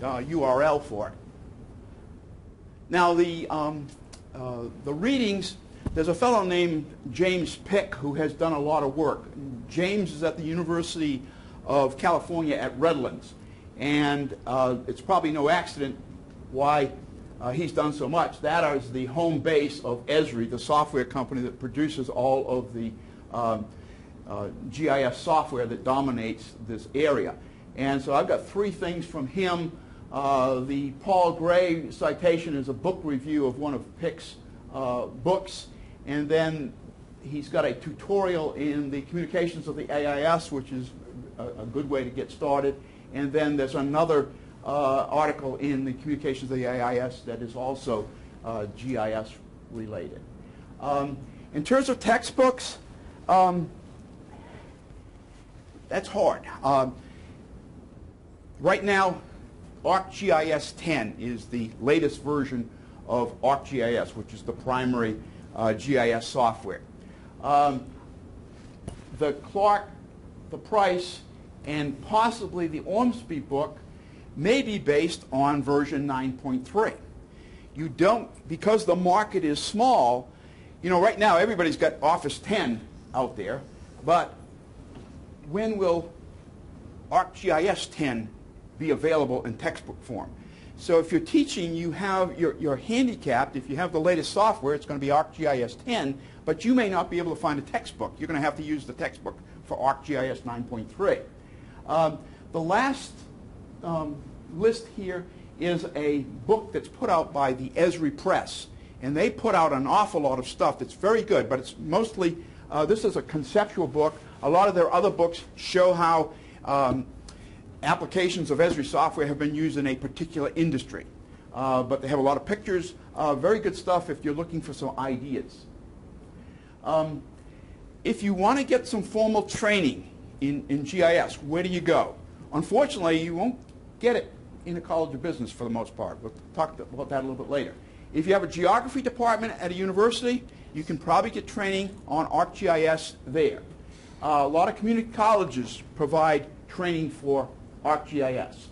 URL for it. Now the readings, there's a fellow named James Pick who has done a lot of work. James is at the University of California at Redlands, and it's probably no accident why he's done so much. That is the home base of Esri, the software company that produces all of the GIS software that dominates this area. And so I've got 3 things from him. The Paul Gray citation is a book review of one of Pick's books, and then he's got a tutorial in the Communications of the AIS, which is a good way to get started, and then there's another article in the Communications of the AIS that is also GIS related. In terms of textbooks, that's hard. Right now, ArcGIS 10 is the latest version of ArcGIS, which is the primary GIS software. The Clark, the Price, and possibly the Ormsby book may be based on version 9.3. You don't, because the market is small, you know, right now everybody's got Office 10 out there, but when will ArcGIS 10 be available in textbook form? So if you're teaching, you're handicapped. If you have the latest software, it's going to be ArcGIS 10, but you may not be able to find a textbook. You're going to have to use the textbook for ArcGIS 9.3. The last list here is a book that's put out by the Esri Press, and they put out an awful lot of stuff that's very good, but it's mostly, this is a conceptual book. A lot of their other books show how applications of Esri software have been used in a particular industry. But they have a lot of pictures, very good stuff if you're looking for some ideas. If you want to get some formal training in GIS, where do you go? Unfortunately, you won't get it in a college of business for the most part. We'll talk about that a little bit later. If you have a geography department at a university, you can probably get training on ArcGIS there. A lot of community colleges provide training for ArcGIS.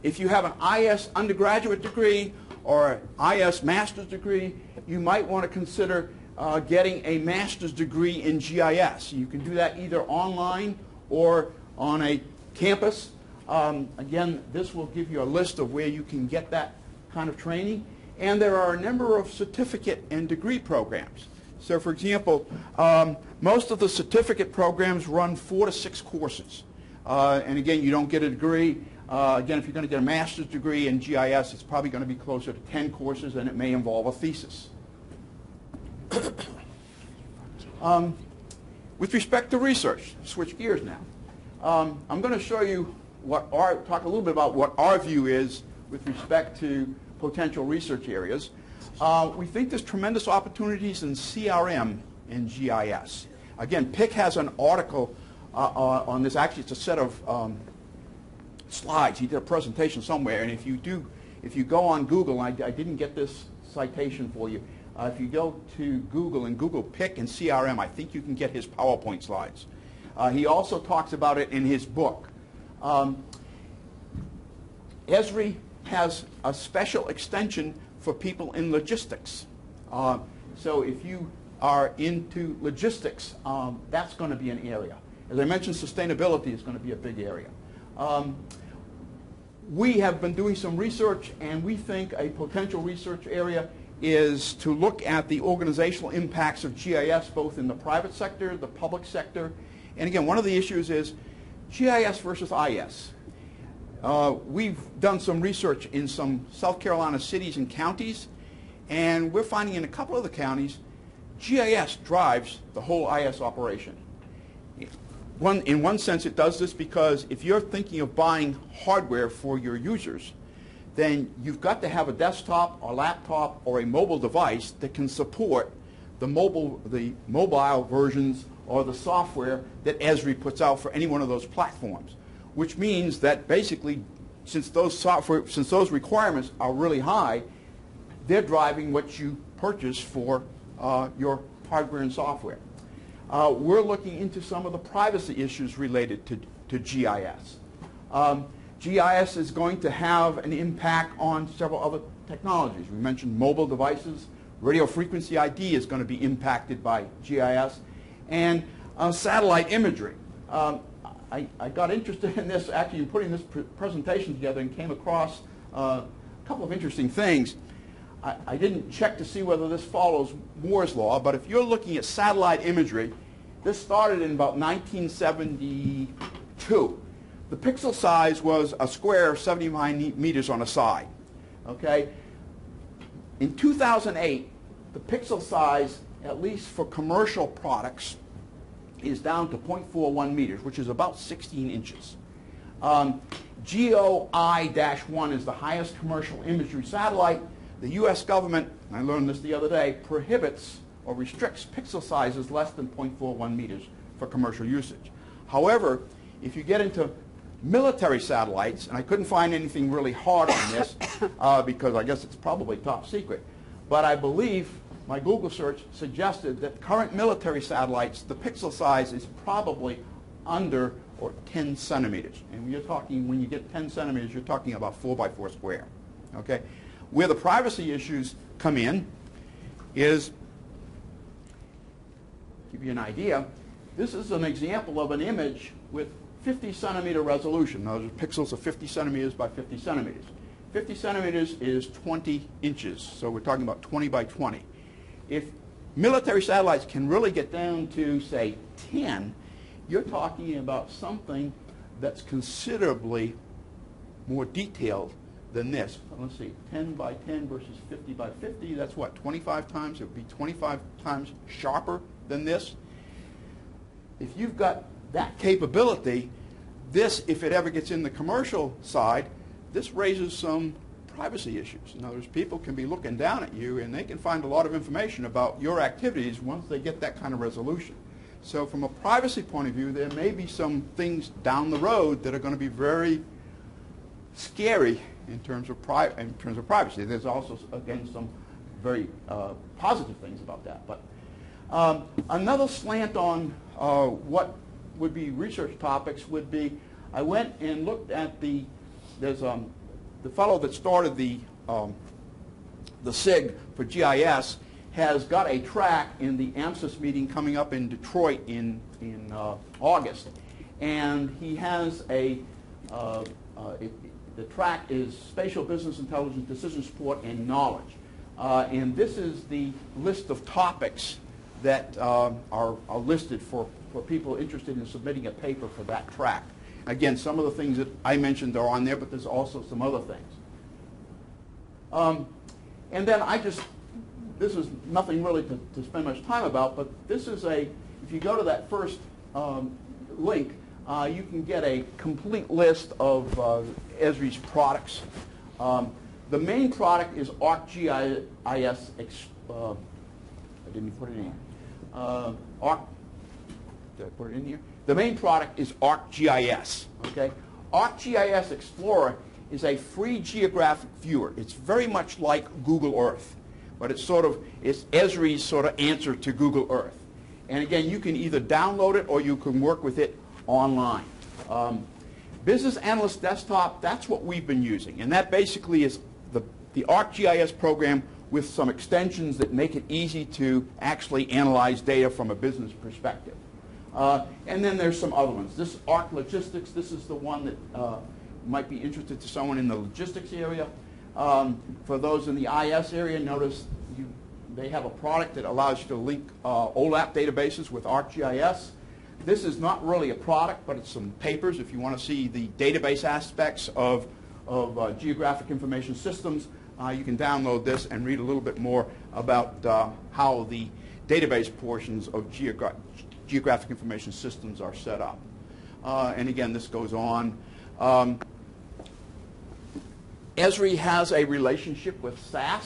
If you have an IS undergraduate degree or an IS master's degree, you might want to consider getting a master's degree in GIS. You can do that either online or on a campus. Again, this will give you a list of where you can get that kind of training. And there are a number of certificate and degree programs. So for example, most of the certificate programs run 4 to 6 courses. And again, you don't get a degree. Again, if you're going to get a master's degree in GIS, it's probably going to be closer to 10 courses, and it may involve a thesis. With respect to research, switch gears now. I'm going to show you talk a little bit about what our view is with respect to potential research areas. We think there's tremendous opportunities in CRM and GIS. Again, Pick has an article on this. Actually, it's a set of slides. He did a presentation somewhere, and if you go on Google, I didn't get this citation for you. If you go to Google and Google Pick and CRM, I think you can get his PowerPoint slides. He also talks about it in his book. Esri has a special extension for people in logistics. So if you are into logistics, that's going to be an area. As I mentioned, sustainability is going to be a big area. We have been doing some research, and we think a potential research area is to look at the organizational impacts of GIS both in the private sector, the public sector. And again, one of the issues is GIS versus IS. We've done some research in some South Carolina cities and counties, and we're finding in a couple of the counties, GIS drives the whole IS operation. In one sense, it does this because if you're thinking of buying hardware for your users, then you've got to have a desktop or laptop or a mobile device that can support the mobile versions or the software that Esri puts out for any one of those platforms. Which means that basically, since those requirements are really high, they're driving what you purchase for your hardware and software. We're looking into some of the privacy issues related to GIS. GIS is going to have an impact on several other technologies. We mentioned mobile devices. Radio frequency ID is going to be impacted by GIS. And satellite imagery. I got interested in this actually in putting this presentation together and came across a couple of interesting things. I didn't check to see whether this follows Moore's law, but if you're looking at satellite imagery, this started in about 1972. The pixel size was a square 79 meters on a side. Okay? In 2008, the pixel size, at least for commercial products, is down to 0.41 meters, which is about 16 inches. GOI-1 is the highest commercial imagery satellite. The U.S. government, and I learned this the other day, prohibits or restricts pixel sizes less than 0.41 meters for commercial usage. However, if you get into military satellites, and I couldn't find anything really hard on this because I guess it's probably top secret, but I believe my Google search suggested that current military satellites, the pixel size is probably under or 10 centimeters. And when you're talking, when you get 10 centimeters, you're talking about 4 by 4 square. Okay? Where the privacy issues come in is, give you an idea, this is an example of an image with 50 centimeter resolution. Now, those pixels are 50 centimeters by 50 centimeters. 50 centimeters is 20 inches, so we're talking about 20 by 20. If military satellites can really get down to, say, 10, you're talking about something that's considerably more detailed than this. Let's see, 10 by 10 versus 50 by 50, that's what, 25 times? It would be 25 times sharper than this. If you've got that capability, this, if it ever gets in the commercial side, this raises some privacy issues. In other words, people can be looking down at you and they can find a lot of information about your activities once they get that kind of resolution. So from a privacy point of view, there may be some things down the road that are going to be very scary in terms of privacy. There's also, again, some very positive things about that. But another slant on what would be research topics would be, I went and looked at the fellow that started the SIG for GIS has got a track in the AMSIS meeting coming up in Detroit in August, and he has the track is Spatial Business Intelligence, Decision Support, and Knowledge. And this is the list of topics that are listed for people interested in submitting a paper for that track. Again, some of the things that I mentioned are on there, but there's also some other things. And then this is nothing really to spend much time about, but this is if you go to that first link, you can get a complete list of Esri's products. The main product is ArcGIS. I didn't put it in here. Did I put it in here? The main product is ArcGIS. Okay? ArcGIS Explorer is a free geographic viewer. It's very much like Google Earth, but it's Esri's sort of answer to Google Earth. And again, you can either download it or you can work with it online. Business Analyst Desktop, that's what we've been using, and that basically is the ArcGIS program with some extensions that make it easy to actually analyze data from a business perspective. And then there's some other ones. This Arc Logistics, this is the one that might be interested to someone in the logistics area. For those in the IS area, notice they have a product that allows you to link OLAP databases with ArcGIS. This is not really a product, but it's some papers. If you want to see the database aspects of geographic information systems, you can download this and read a little bit more about how the database portions of geographic information systems are set up. And again, this goes on. Esri has a relationship with SAS.